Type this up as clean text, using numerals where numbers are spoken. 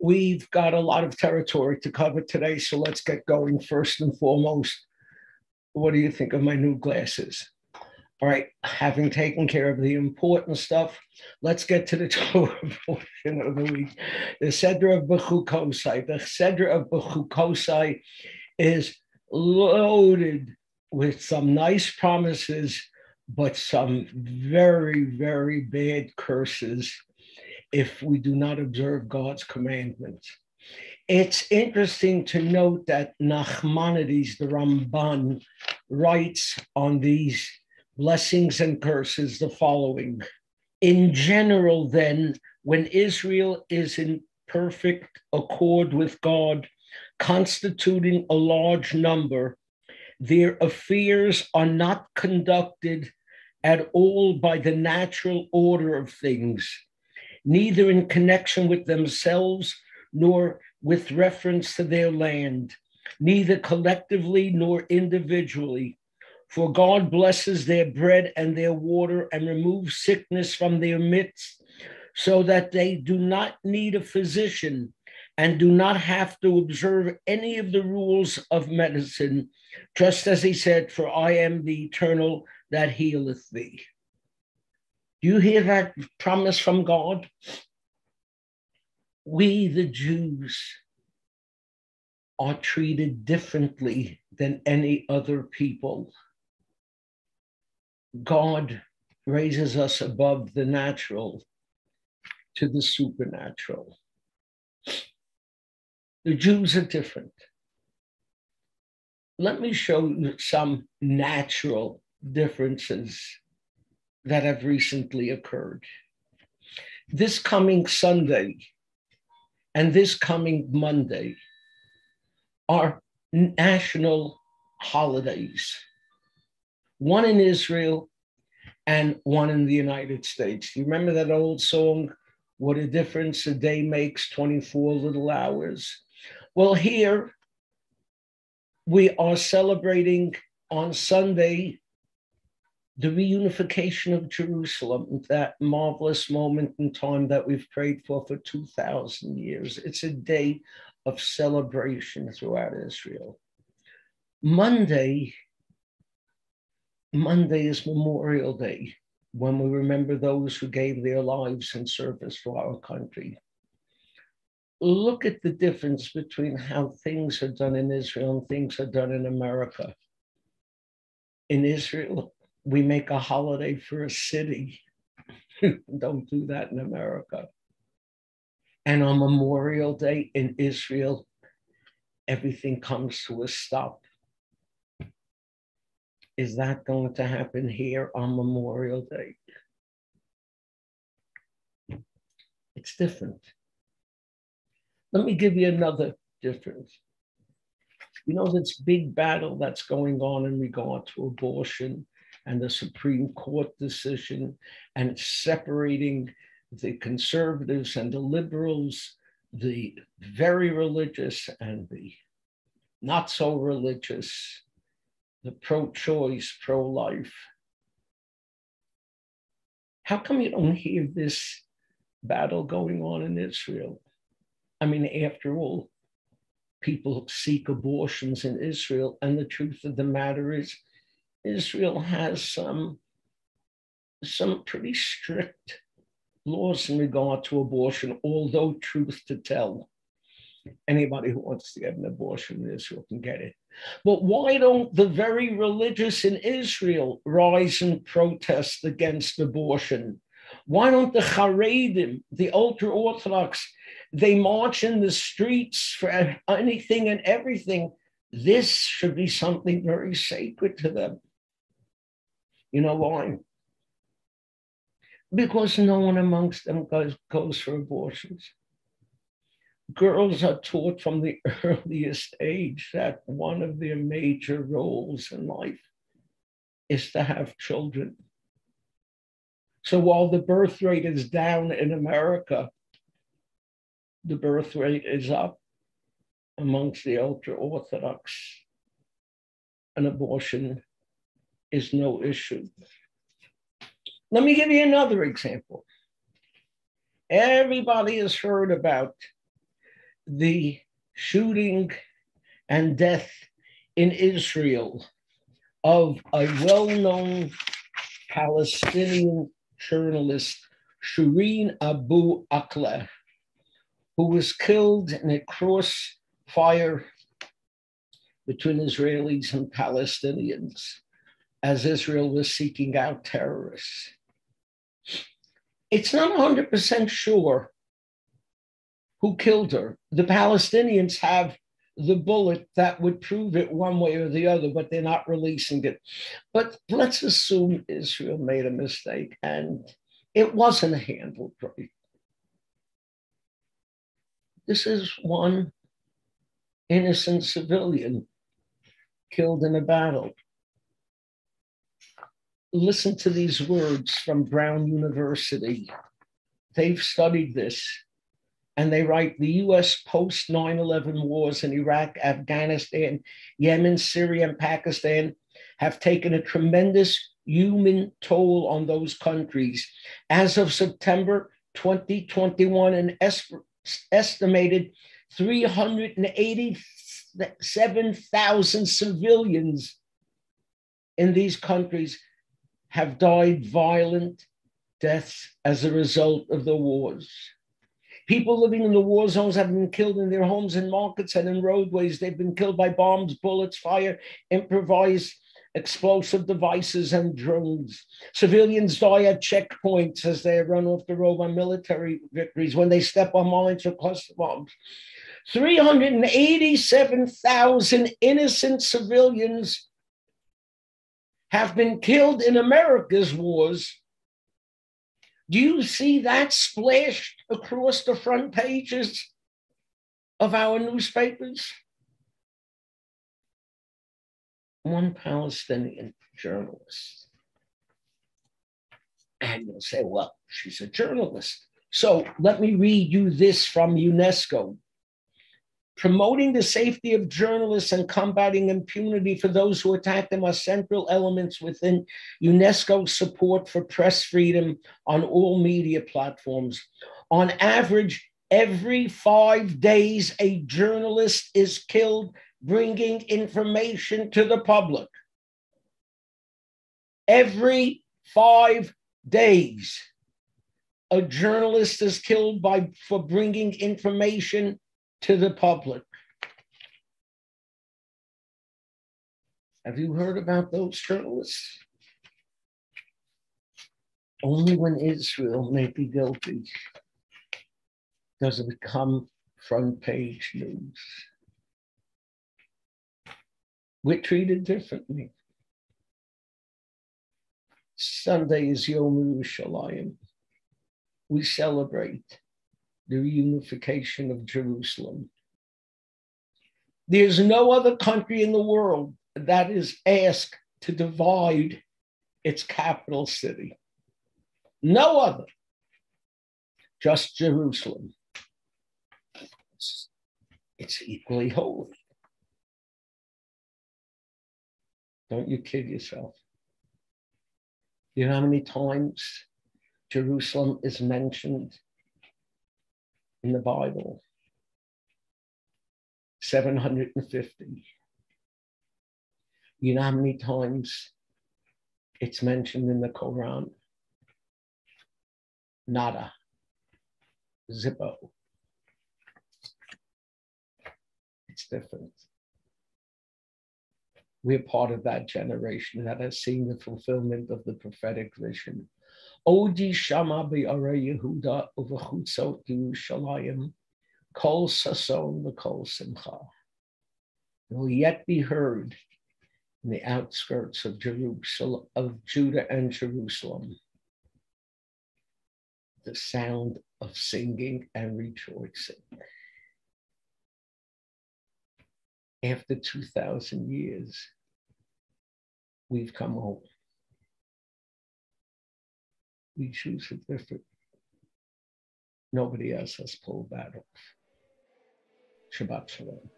We've got a lot of territory to cover today, so let's get going. First and foremost, what do you think of my new glasses? All right, having taken care of the important stuff, let's get to the Torah portion of the week. The Seder of Bechukotai. The Seder of Bechukotai is loaded with some nice promises, but some very, very bad curses if we do not observe God's commandments. It's interesting to note that Nachmanides, the Ramban, writes on these blessings and curses the following. In general, then, when Israel is in perfect accord with God, constituting a large number, their affairs are not conducted at all by the natural order of things, neither in connection with themselves nor with reference to their land, neither collectively nor individually. For God blesses their bread and their water and removes sickness from their midst, so that they do not need a physician and do not have to observe any of the rules of medicine, just as he said, for I am the eternal that healeth thee. Do you hear that promise from God? We, the Jews, are treated differently than any other people. God raises us above the natural to the supernatural. The Jews are different. Let me show you some natural differences that have recently occurred. This coming Sunday and this coming Monday are national holidays, one in Israel and one in the United States. Do you remember that old song, What a Difference a Day Makes, 24 Little Hours? Well, here we are celebrating on Sunday the reunification of Jerusalem, that marvelous moment in time that we've prayed for 2,000 years. It's a day of celebration throughout Israel. Monday is Memorial Day, when we remember those who gave their lives in service to our country. Look at the difference between how things are done in Israel and things are done in America. In Israel, we make a holiday for a city. Don't do that in America. And on Memorial Day in Israel, everything comes to a stop. Is that going to happen here on Memorial Day? It's different. Let me give you another difference. You know, this big battle that's going on in regard to abortion and the Supreme Court decision, and separating the conservatives and the liberals, the very religious and the not so religious, the pro-choice, pro-life. How come you don't hear this battle going on in Israel? I mean, after all, people seek abortions in Israel, and the truth of the matter is, Israel has some pretty strict laws in regard to abortion, although truth to tell, anybody who wants to get an abortion in Israel can get it. But why don't the very religious in Israel rise and protest against abortion? Why don't the Haredim, the ultra-Orthodox, they march in the streets for anything and everything? This should be something very sacred to them. You know why? Because no one amongst them goes for abortions. Girls are taught from the earliest age that one of their major roles in life is to have children. So while the birth rate is down in America, the birth rate is up amongst the ultra-Orthodox. An abortion is no issue. Let me give you another example. Everybody has heard about the shooting and death in Israel of a well-known Palestinian journalist, Shireen Abu Akleh, who was killed in a crossfire between Israelis and Palestinians as Israel was seeking out terrorists. It's not 100% sure who killed her. The Palestinians have the bullet that would prove it one way or the other, but they're not releasing it. But let's assume Israel made a mistake and it wasn't handled right. This is one innocent civilian killed in a battle. Listen to these words from Brown University. They've studied this, and they write the US post 9/11 wars in Iraq, Afghanistan, Yemen, Syria, and Pakistan have taken a tremendous human toll on those countries. As of September 2021, an estimated 387,000 civilians in these countries have died violent deaths as a result of the wars. People living in the war zones have been killed in their homes, in markets, and in roadways. They've been killed by bombs, bullets, fire, improvised explosive devices, and drones. Civilians die at checkpoints as they run off the road on military victories, when they step on mines or cluster bombs. 387,000 innocent civilians have been killed in America's wars. Do you see that splashed across the front pages of our newspapers? One Palestinian journalist. And you'll say, well, she's a journalist. So let me read you this from UNESCO. Promoting the safety of journalists and combating impunity for those who attack them are central elements within UNESCO's support for press freedom on all media platforms. On average, every 5 days, a journalist is killed bringing information to the public. Every 5 days, a journalist is killed for bringing information to the public. Have you heard about those journalists? Only when Israel may be guilty does it become front page news. We're treated differently. Sunday is Yom Yerushalayim. We celebrate the reunification of Jerusalem. There's no other country in the world that is asked to divide its capital city. No other. Just Jerusalem. It's equally holy. Don't you kid yourself. You know how many times Jerusalem is mentioned in the Bible? 750. You know how many times it's mentioned in the Quran? Nada. Zippo. It's different. We're part of that generation that has seen the fulfillment of the prophetic vision. Odi shama be'ara Yehuda uvechutzot Yerushalayim, kol sason v'kol simcha. It will yet be heard in the outskirts of Jerusalem, of Judah and Jerusalem, the sound of singing and rejoicing. After 2,000 years, we've come home. We choose it different. Nobody else has pulled that off. Shabbat Shalom.